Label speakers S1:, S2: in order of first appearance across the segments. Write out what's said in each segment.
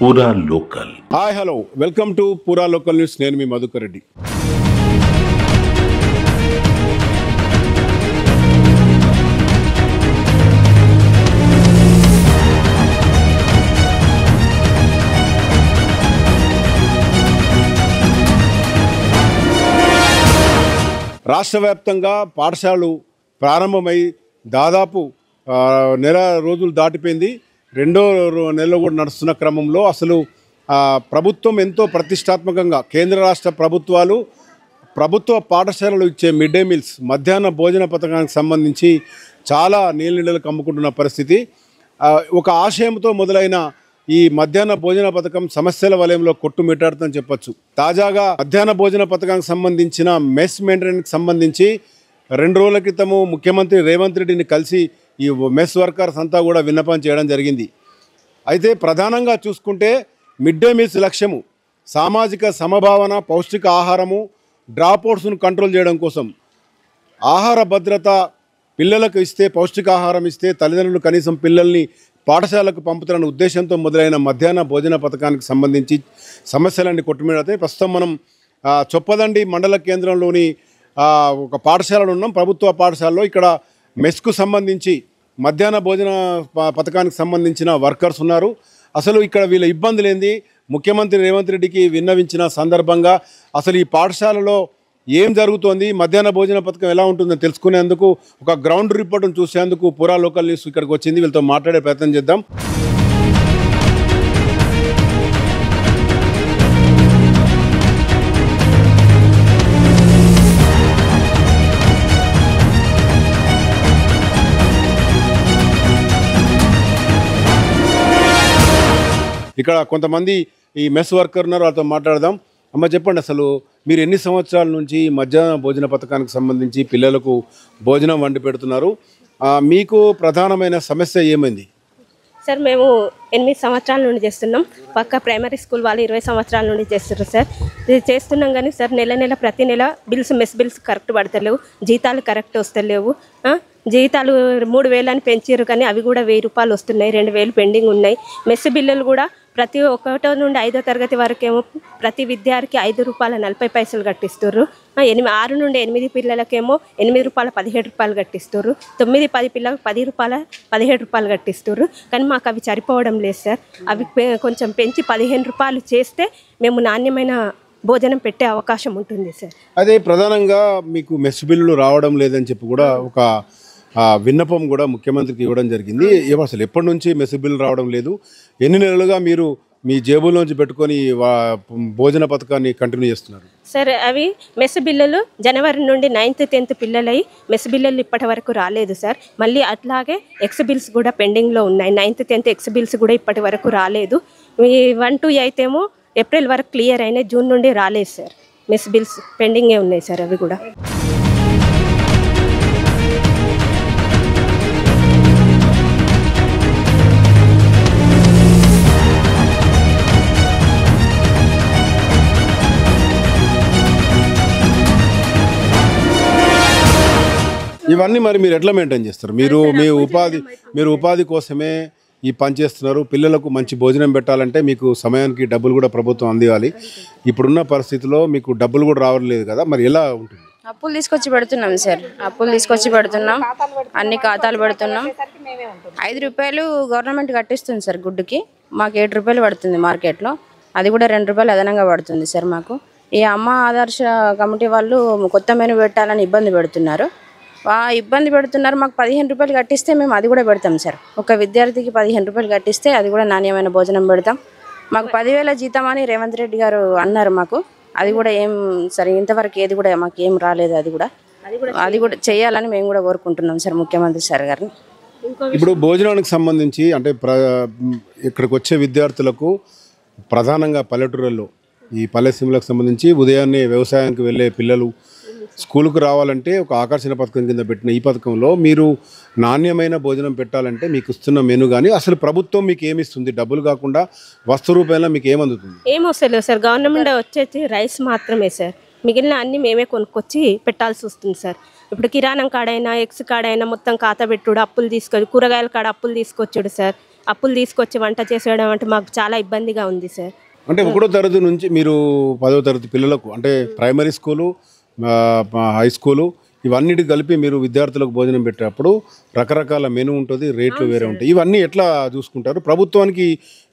S1: పూరా local.
S2: Hi hello welcome to పూరా local news. నేను మీ మధుకర్ రెడ్డి. రాష్ట్ర వ్యాప్తంగా పాఠశాలలు ప్రారంభమై దాదాపు నెల రోజులు దాటిపోయింది. రెండో నెలలో కూడా నడుస్తున్న క్రమంలో అసలు ప్రభుత్వం ఎంతో ప్రతిష్టాత్మకంగా కేంద్ర రాష్ట్ర ప్రభుత్వాలు ప్రభుత్వ పాఠశాలలు ఇచ్చే మిడ్ డే మీల్స్ మధ్యాహ్న భోజన పథకానికి సంబంధించి చాలా నీళ్ళకు అమ్ముకుంటున్న పరిస్థితి. ఒక ఆశయంతో మొదలైన ఈ మధ్యాహ్న భోజన పథకం సమస్యల వలయంలో కొట్టుమిట్టాడుతుందని చెప్పొచ్చు. తాజాగా మధ్యాహ్న భోజన పథకానికి సంబంధించిన మెస్ మెయింటెనెన్స్కి సంబంధించి 2 రోజుల క్రితము ముఖ్యమంత్రి రేవంత్ రెడ్డిని కలిసి ఈ మెస్ వర్కర్స్ అంతా కూడా విన్నపం చేయడం జరిగింది. అయితే ప్రధానంగా చూసుకుంటే మిడ్ డే మీల్స్ లక్ష్యము సామాజిక సమభావన, పౌష్టిక ఆహారము, డ్రాప్అవుట్స్ను కంట్రోల్ చేయడం కోసం ఆహార భద్రత పిల్లలకు ఇస్తే, పౌష్టికాహారం ఇస్తే తల్లిదండ్రులు కనీసం పిల్లల్ని పాఠశాలకు పంపుతున్న ఉద్దేశంతో మొదలైన మధ్యాహ్న భోజన పథకానికి సంబంధించి సమస్యలన్నీ కొట్టుమిడతాయి. ప్రస్తుతం మనం చొప్పదండి మండల కేంద్రంలోని ఒక పాఠశాలలో ఉన్నాం. ప్రభుత్వ పాఠశాలలో ఇక్కడ మెస్కు సంబంధించి మధ్యాహ్న భోజన పథకానికి సంబంధించిన వర్కర్స్ ఉన్నారు. అసలు ఇక్కడ వీళ్ళ ఇబ్బందులు ఏంది, ముఖ్యమంత్రి రేవంత్ రెడ్డికి విన్నవించిన సందర్భంగా అసలు ఈ పాఠశాలలో ఏం జరుగుతోంది, మధ్యాహ్న భోజన పథకం ఎలా ఉంటుందని తెలుసుకునేందుకు ఒక గ్రౌండ్ రిపోర్ట్ను చూసేందుకు పూరా లోకల్ న్యూస్ ఇక్కడికి వచ్చింది. వీళ్ళతో మాట్లాడే ప్రయత్నం చేద్దాం. ఇక్కడ కొంతమంది ఈ మెస్ వర్కర్ ఉన్నారు, వాళ్ళతో మాట్లాడదాం. అమ్మ చెప్పండి, అసలు మీరు ఎన్ని సంవత్సరాల నుంచి మధ్యాహ్న భోజన పథకానికి సంబంధించి పిల్లలకు భోజనం వండి పెడుతున్నారు? మీకు ప్రధానమైన సమస్య ఏమైంది?
S3: సార్ మేము 8 సంవత్సరాల నుండి చేస్తున్నాం. పక్క ప్రైమరీ స్కూల్ వాళ్ళు 20 సంవత్సరాల నుండి చేస్తున్నారు సార్. ఇది చేస్తున్నాం కానీ సార్ నెల ప్రతి నెల మెస్ బిల్స్ కరెక్ట్ పడతలేవు, జీతాలు కరెక్ట్ వస్తలేవు. జీతాలు 3,000 అని పెంచారు కానీ అవి కూడా 1,000 రూపాయలు వస్తున్నాయి, 2,000 పెండింగ్ ఉన్నాయి. మెస్ బిల్లులు కూడా ప్రతి 1వ నుండి 5వ తరగతి వరకేమో ప్రతి విద్యార్థికి ₹5.40 కట్టిస్తారు. 6 నుండి 8 పిల్లలకేమో ₹8.17 కట్టిస్తారు. 9-10 పిల్లలకు ₹10.17 కట్టిస్తారు. కానీ మాకు అవి సరిపోవడం లేదు సార్. అవి కొంచెం పెంచి ₹15 చేస్తే మేము నాణ్యమైన భోజనం పెట్టే అవకాశం ఉంటుంది సార్.
S2: అదే ప్రధానంగా మీకు మెస్ బిల్లులు రావడం లేదని చెప్పి కూడా ఒక విన్నపం కూడా ముఖ్యమంత్రికి ఇవ్వడం జరిగింది. అసలు ఎప్పటి నుంచి మెస్ బిల్లు రావడం లేదు, ఎన్ని నెలలుగా మీరు మీ జేబులోంచి పెట్టుకొని భోజన పథకాన్ని కంటిన్యూ చేస్తున్నారు?
S3: సార్ అవి మెస్ బిల్లులు జనవరి నుండి 9th 10th పిల్లలై మెస్ బిల్లులు ఇప్పటి వరకు రాలేదు సార్. మళ్ళీ అట్లాగే ఎక్స్ బిల్స్ కూడా పెండింగ్లో ఉన్నాయి. 9th 10th ఎక్స్ బిల్స్ కూడా ఇప్పటి వరకు రాలేదు. 1 to 8 ఏమో ఏప్రిల్ వరకు క్లియర్ అయినాయి, జూన్ నుండి రాలేదు సార్. మెస్ బిల్స్ పెండింగే ఉన్నాయి సార్ అవి కూడా.
S2: ఇవన్నీ మరి మీరు ఎట్లా మెయింటైన్ చేస్తారు? మీరు ఉపాధి కోసమే ఈ పని చేస్తున్నారు. పిల్లలకు మంచి భోజనం పెట్టాలంటే మీకు సమయానికి డబ్బులు కూడా ప్రభుత్వం అందివ్వాలి. ఇప్పుడున్న పరిస్థితిలో మీకు డబ్బులు కూడా రావట్లేదు కదా, మరి ఎలా ఉంటుంది?
S4: అప్పులు తీసుకొచ్చి పెడుతున్నాం సార్, అన్ని ఖాతాలు పెడుతున్నాం. ₹5 గవర్నమెంట్ కట్టిస్తుంది సార్ గుడ్డుకి. మాకు ₹7 పడుతుంది మార్కెట్లో, అది కూడా ₹2 అదనంగా పడుతుంది సార్ మాకు. ఈ అమ్మ ఆదర్శ కమిటీ వాళ్ళు కొత్త మెనూ పెట్టాలని ఇబ్బంది పెడుతున్నారు. మాకు ₹15 కట్టిస్తే మేము అది కూడా పెడతాం సార్. ఒక విద్యార్థికి ₹15 కట్టిస్తే అది కూడా నాణ్యమైన భోజనం పెడతాం. మాకు 10,000 జీతం అని రేవంత్ రెడ్డి గారు అన్నారు మాకు. అది కూడా ఏం సరే ఇంతవరకు ఏది కూడా మాకు ఏం రాలేదు. అది కూడా చేయాలని మేము కూడా కోరుకుంటున్నాం సార్ ముఖ్యమంత్రి సార్ గారిని.
S2: ఇప్పుడు భోజనానికి సంబంధించి అంటే ఇక్కడికి వచ్చే విద్యార్థులకు ప్రధానంగా పల్లెటూరుల్లో ఈ పల్లె సీమలకు సంబంధించి ఉదయాన్నే వ్యవసాయానికి వెళ్ళే పిల్లలు స్కూలుకు రావాలంటే ఒక ఆకర్షణ పథకం కింద పెట్టిన ఈ పథకంలో మీరు నాణ్యమైన భోజనం పెట్టాలంటే మీకు ఇస్తున్న మెను కానీ అసలు ప్రభుత్వం మీకు ఏమి ఇస్తుంది? డబ్బులు కాకుండా వస్తు రూపంలో మీకు ఏమందుతుంది?
S3: ఏమొస్తలేదు సార్. గవర్నమెంట్ వచ్చేసి రైస్ మాత్రమే సార్, మిగిలిన అన్ని మేమే కొనుక్కొచ్చి పెట్టాల్సి వస్తుంది సార్. ఇప్పుడు కిరాణం కాడైనా ఎగ్స్ కాడైనా మొత్తం ఖాతా పెట్టుడు, అప్పులు తీసుకొని కూరగాయల కాడ అప్పులు తీసుకొచ్చాడు సార్. అప్పులు తీసుకొచ్చి వంట చేసేయడం అంటే మాకు చాలా ఇబ్బందిగా ఉంది సార్.
S2: అంటే 1వ తరగతి నుంచి మీరు 10వ తరగతి పిల్లలకు అంటే ప్రైమరీ స్కూలు, హై స్కూలు ఇవన్నిటి కలిపి మీరు విద్యార్థులకు భోజనం పెట్టేటప్పుడు రకరకాల మెనూ ఉంటుంది, రేట్లు వేరే ఉంటాయి. ఇవన్నీ ఎట్లా చూసుకుంటారు? ప్రభుత్వానికి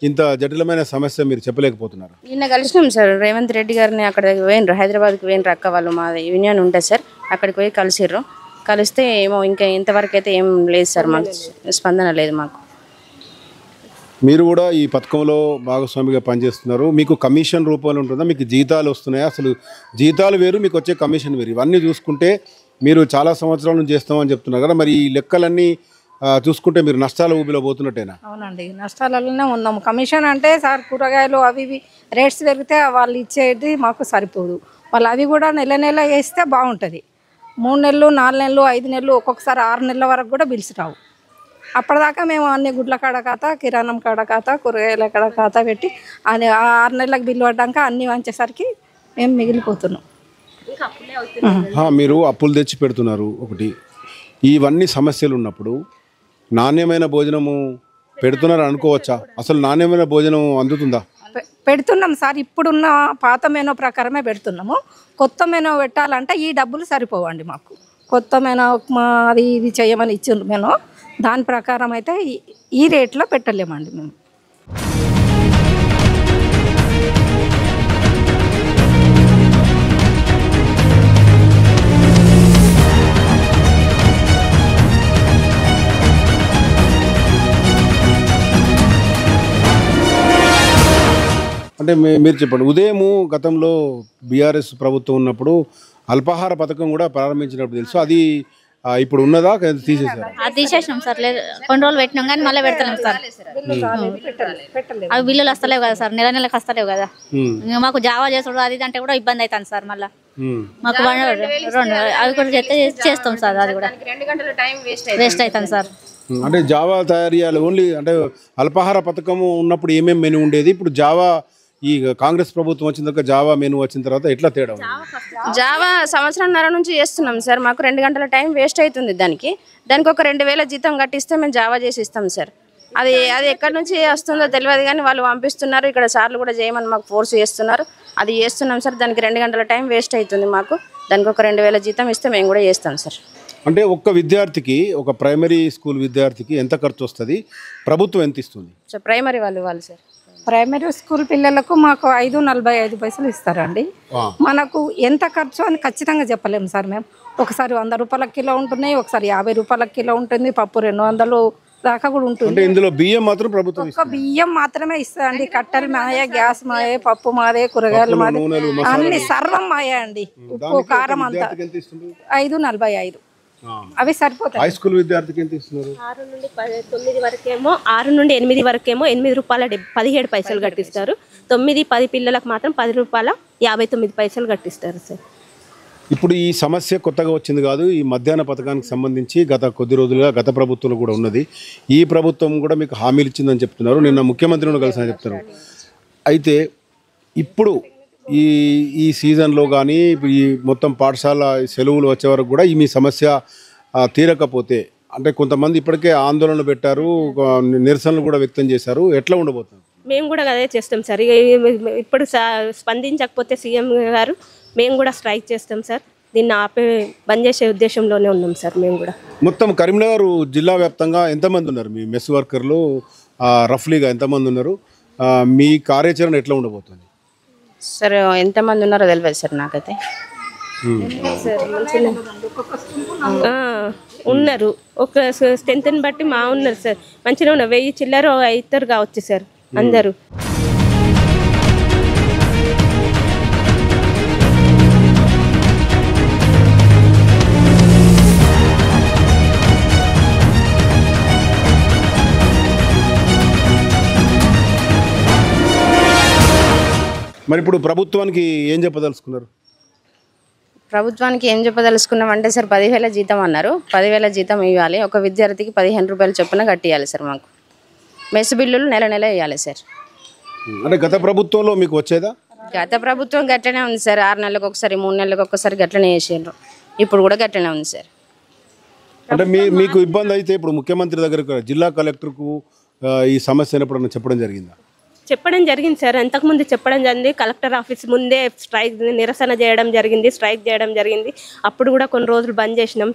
S2: ఇంత జటిలమైన సమస్య మీరు చెప్పలేకపోతున్నారు.
S4: నిన్న కలిసినాం సార్ రేవంత్ రెడ్డి గారిని. అక్కడ పోయినరు, హైదరాబాద్కి పోయినరు. అక్క వాళ్ళు మా యూనియన్ ఉంటుంది సార్, అక్కడికి పోయి కలిసిర్రు. కలిస్తే ఏమో ఇంకా ఇంతవరకు అయితే ఏం లేదు సార్, మాకు స్పందన లేదు మాకు.
S2: మీరు కూడా ఈ పథకంలో భాగస్వామిగా పనిచేస్తున్నారు. మీకు కమిషన్ రూపంలో ఉంటుందా? మీకు జీతాలు వస్తున్నాయా? అసలు జీతాలు వేరు, మీకు వచ్చే కమిషన్ వేరు. ఇవన్నీ చూసుకుంటే మీరు చాలా సంవత్సరాల నుంచి చేస్తామని చెప్తున్నారు కదా, మరి ఈ లెక్కలన్నీ చూసుకుంటే మీరు నష్టాల ఊబిలో పోతున్నట్టేనా?
S1: అవునండి, నష్టాలలోనే ఉన్నాము. కమిషన్ అంటే సార్ కూరగాయలు అవి ఇవి రేట్స్ పెరిగితే వాళ్ళు ఇచ్చేది మాకు సరిపోదు. వాళ్ళు అవి కూడా నెల నెల వేస్తే బాగుంటుంది. 3 నెలలు 4 నెలలు 5 నెలలు ఒక్కొక్కసారి 6 నెలల వరకు కూడా బిల్స్ రావు. అప్పటిదాకా మేము అన్ని గుడ్ల కాడ ఖాతా, కిరాణం కాడ ఖాతా, కూరగాయల కాడ ఖాతా పెట్టి అది 6 నెలలకు బిల్లు పడ్డాక అన్నీ వంచేసరికి మేము మిగిలిపోతున్నాం.
S2: మీరు అప్పులు తెచ్చి పెడుతున్నారు ఒకటి. ఇవన్నీ సమస్యలు ఉన్నప్పుడు నాణ్యమైన భోజనము పెడుతున్నారు అనుకోవచ్చా? అసలు నాణ్యమైన భోజనం అందుతుందా?
S1: పెడుతున్నాం సార్, ఇప్పుడున్న పాత మెనో ప్రకారమే పెడుతున్నాము. కొత్త మెనో పెట్టాలంటే ఈ డబ్బులు సరిపోవండి మాకు. కొత్త మెనో అది ఇది చేయమని ఇచ్చిండ్రు మెనో, దాని ప్రకారం అయితే ఈ రేట్లో పెట్టలేమండి మేము.
S2: అంటే మీరు చెప్పండి, ఉదయము గతంలో బీఆర్ఎస్ ప్రభుత్వం ఉన్నప్పుడు అల్పాహార పథకం కూడా ప్రారంభించినప్పుడు తెలుసు, అది ఇప్పుడు ఉన్నదా తీసేసారు?
S5: అది తీసేసినాం సార్. లేదు, కొన్ని రోజులు పెట్టినాం కానీ మళ్ళీ పెడతలేం సార్. అవి బిల్లులు వస్తలేవు కదా సార్, నెల నెలకు వస్తలేవు కదా. మాకు జావా చేసుడు అది అంటే కూడా ఇబ్బంది అవుతుంది సార్. మళ్ళీ మాకు 2 అవి కూడా చేస్తాం సార్, అది కూడా
S4: 2 గంటల టైం
S5: వేస్ట్ అవుతుంది సార్.
S2: అంటే జావా తయారు చేయాలి ఓన్లీ. అంటే అల్పాహార పథకం ఉన్నప్పుడు ఏమేమి మెనూ ఉండేది, ఇప్పుడు జావా ఈ కాంగ్రెస్ ప్రభుత్వం వచ్చిన తర్వాత జావా మెనూ వచ్చిన తర్వాత ఎట్లా తేడా ఉంది?
S4: జావా సంవత్సరంన్నర నుంచి చేస్తున్నాం సార్. మాకు 2 గంటల టైం వేస్ట్ అవుతుంది. దానికి ఒక 2000 జీతం కట్టిస్తే మేము జావా చేసి ఇస్తాం సార్. అది ఎక్కడి నుంచి వస్తుందో తెలియదు కానీ వాళ్ళు పంపిస్తున్నారు. ఇక్కడ సార్లు కూడా చేయమని మాకు ఫోర్స్ చేస్తున్నారు. అది చేస్తున్నాం సార్. దానికి 2 గంటల టైం వేస్ట్ అవుతుంది మాకు. దానికి ఒక 2000 జీతం ఇస్తే మేము కూడా చేస్తాం సార్.
S2: అంటే ఒక్క విద్యార్థికి, ఒక ప్రైమరీ స్కూల్ విద్యార్థికి ఎంత ఖర్చు వస్తుంది? ప్రభుత్వం ఎంత ఇస్తుంది?
S4: సార్ ప్రైమరీ వాళ్ళు సార్
S1: ప్రైమరీ స్కూల్ పిల్లలకు మాకు 5.45 పైసలు ఇస్తారండి. మనకు ఎంత ఖర్చు అని ఖచ్చితంగా చెప్పలేము సార్. మేము ఒకసారి 100 రూపాయల కిలో ఉంటున్నాయి, ఒకసారి 50 రూపాయల కిలో ఉంటుంది, పప్పు 200 దాకా కూడా ఉంటుంది.
S2: ఇందులో బియ్యం మాత్రం ప్రభుత్వం
S1: ఒక బియ్యం మాత్రమే ఇస్తుందండి. కట్టెలు మాయే, గ్యాస్ మాయే, పప్పు మాదే, కూరగాయలు మాదే, అన్ని సర్వం మాయే అండి. ఉప్పు కారం అంతా 5.45 అవి సరిపోతాయి.
S2: హై స్కూల్ విద్యార్థికి ఎంత ఇస్తున్నారు?
S3: 6 నుండి 9 వరకేమో 6 నుండి 8 వరకేమో 8 రూపాయల 17 పైసలు కట్టిస్తారు. 9-10 పిల్లలకు మాత్రం 10 రూపాయల 59 పైసలు కట్టిస్తారు సార్.
S2: ఇప్పుడు ఈ సమస్య కొత్తగా వచ్చింది కాదు. ఈ మధ్యాహ్న పథకానికి సంబంధించి గత కొద్ది రోజులుగా గత ప్రభుత్వంలో కూడా ఉన్నది. ఈ ప్రభుత్వం కూడా మీకు హామీలు ఇచ్చిందని చెప్తున్నారు. నిన్న ముఖ్యమంత్రిని కలిసి చెప్తున్నారు. అయితే ఇప్పుడు ఈ సీజన్లో కానీ ఈ మొత్తం పాఠశాల సెలవులు వచ్చే వరకు కూడా ఈ మీ సమస్య తీరకపోతే, అంటే కొంతమంది ఇప్పటికే ఆందోళన పెట్టారు, నిరసనలు కూడా వ్యక్తం చేశారు, ఎట్లా ఉండబోతుంది?
S3: మేము కూడా అదే చేస్తాం సార్. ఇప్పుడు స్పందించకపోతే సీఎం గారు మేము కూడా స్ట్రైక్ చేస్తాం సార్. దీన్ని బంద్ చేసే ఉద్దేశంలోనే ఉన్నాం సార్. మేము కూడా
S2: మొత్తం కరీంనగర్ జిల్లా వ్యాప్తంగా ఎంతమంది ఉన్నారు మీ మెస్ వర్కర్లు? రఫ్లీగా ఎంతమంది ఉన్నారు? మీ కార్యాచరణ ఎట్లా ఉండబోతుంది
S4: సార్? ఎంతమంది ఉన్నారో తెలియదు సార్ నాకైతే.
S3: ఉన్నారు, ఒక స్ట్రెంత్ని బట్టి ఉన్నారు సార్. మంచిగా ఉన్నారు. 1000 చిల్లర అవుతారు కావచ్చు సార్ అందరూ.
S2: మరి ఇప్పుడు ప్రభుత్వానికి ఏం చెప్పదలుచుకున్నారు?
S4: ప్రభుత్వానికి ఏం చెప్పదలుచుకున్నామంటే సార్ 10,000 జీతం అన్నారు. 10,000 జీతం ఇవ్వాలి. ఒక విద్యార్థికి 15 రూపాయలు చొప్పున కట్టియాలి సార్. మాకు మెస్ బిల్లులు నెల వేయాలి సార్.
S2: అంటే గత ప్రభుత్వంలో మీకు వచ్చేదా?
S4: గత ప్రభుత్వం గట్లనే ఉంది సార్. 6 నెలలకు ఒకసారి 3 నెలలకు ఒకసారి గట్లనే చేసారు. ఇప్పుడు కూడా గట్లనే ఉంది సార్.
S2: అంటే మీకు ఇబ్బంది అయితే ఇప్పుడు ముఖ్యమంత్రి దగ్గరకు, జిల్లా కలెక్టర్కు ఈ సమస్యను ఎప్పుడన్నా చెప్పడం జరిగిందా?
S3: చెప్పడం జరిగింది సార్, అంతకుముందు చెప్పడం జరిగింది. కలెక్టర్ ఆఫీస్ ముందే నిరసన స్ట్రైక్ చేయడం జరిగింది. అప్పుడు కూడా కొన్ని రోజులు బంద్ చేసినాం,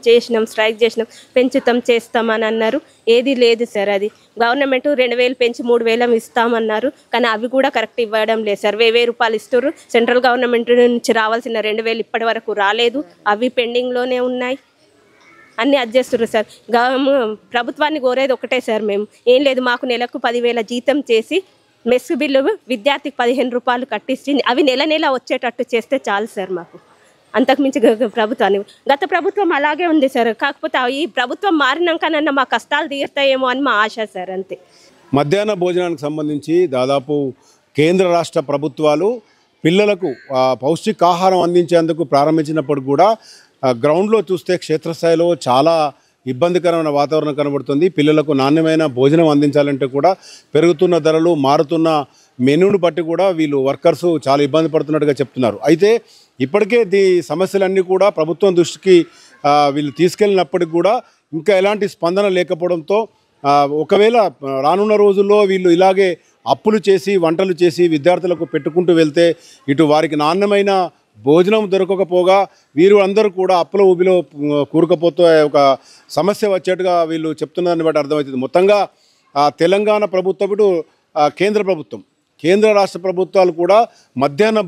S3: స్ట్రైక్ చేసినాం, చేస్తామని అన్నారు. ఏది లేదు సార్. అది గవర్నమెంట్ 2000 పెంచి 3000 ఇస్తామన్నారు, కానీ అవి కూడా కరెక్ట్ ఇవ్వడం లేదు సార్. 1000 రూపాయలు ఇస్తారు. సెంట్రల్ గవర్నమెంట్ నుంచి రావాల్సిన 2000 ఇప్పటి వరకు రాలేదు. అవి పెండింగ్లోనే ఉన్నాయి. అన్నీ చేస్తున్నారు సార్. ప్రభుత్వాన్ని కోరేది ఒకటే సార్, మేము ఏం లేదు, మాకు నెలకు 10,000 జీతం చేసి మెస్ బిల్లు విద్యార్థికి 15 రూపాయలు కట్టించి అవి నెల వచ్చేటట్టు చేస్తే చాలు సార్. మాకు అంతకుమించి ప్రభుత్వాన్ని, గత ప్రభుత్వం అలాగే ఉంది సార్. కాకపోతే ఈ ప్రభుత్వం మారినాకనన్నా మా కష్టాలు తీరుతాయేమో అని మా ఆశ సార్, అంతే.
S2: మధ్యాహ్న భోజనానికి సంబంధించి దాదాపు కేంద్ర రాష్ట్ర ప్రభుత్వాలు పిల్లలకు పౌష్టికాహారం అందించేందుకు ప్రారంభించినప్పుడు కూడా గ్రౌండ్లో చూస్తే క్షేత్రస్థాయిలో చాలా ఇబ్బందికరమైన వాతావరణం కనబడుతుంది. పిల్లలకు నాణ్యమైన భోజనం అందించాలంటే కూడా పెరుగుతున్న ధరలు, మారుతున్న మెనూను బట్టి కూడా వీళ్ళు వర్కర్స్ చాలా ఇబ్బంది పడుతున్నట్టుగా చెప్తున్నారు. అయితే ఇప్పటికే సమస్యలన్నీ కూడా ప్రభుత్వం దృష్టికి వీళ్ళు తీసుకెళ్ళినప్పటికి కూడా ఇంకా ఎలాంటి స్పందన లేకపోవడంతో ఒకవేళ రానున్న రోజుల్లో వీళ్ళు ఇలాగే అప్పులు చేసి వంటలు చేసి విద్యార్థులకు పెట్టుకుంటూ వెళ్తే ఇటు వారికి నాణ్యమైన భోజనం దొరకకపోగా వీరు అందరూ కూడా అప్పుల ఊబిలో కూరుకుపోతే ఒక సమస్య వచ్చేట్టుగా వీళ్ళు చెప్తున్నదాన్ని బట్టి అర్థమవుతుంది. మొత్తంగా తెలంగాణ ప్రభుత్వం ఇటు కేంద్ర రాష్ట్ర ప్రభుత్వాలు కూడా మధ్యాహ్న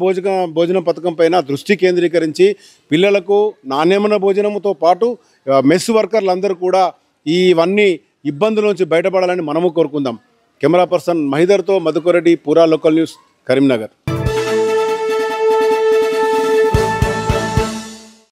S2: భోజనం పథకం పైన దృష్టి కేంద్రీకరించి పిల్లలకు నాణ్యమైన భోజనంతో పాటు మెస్ వర్కర్లందరూ కూడా ఇవన్నీ ఇబ్బందుల నుంచి బయటపడాలని మనము కోరుకుందాం. కెమెరా పర్సన్ మహిదర్తో మధుకర్ రెడ్డి, పూరా లోకల్ న్యూస్, కరీంనగర్.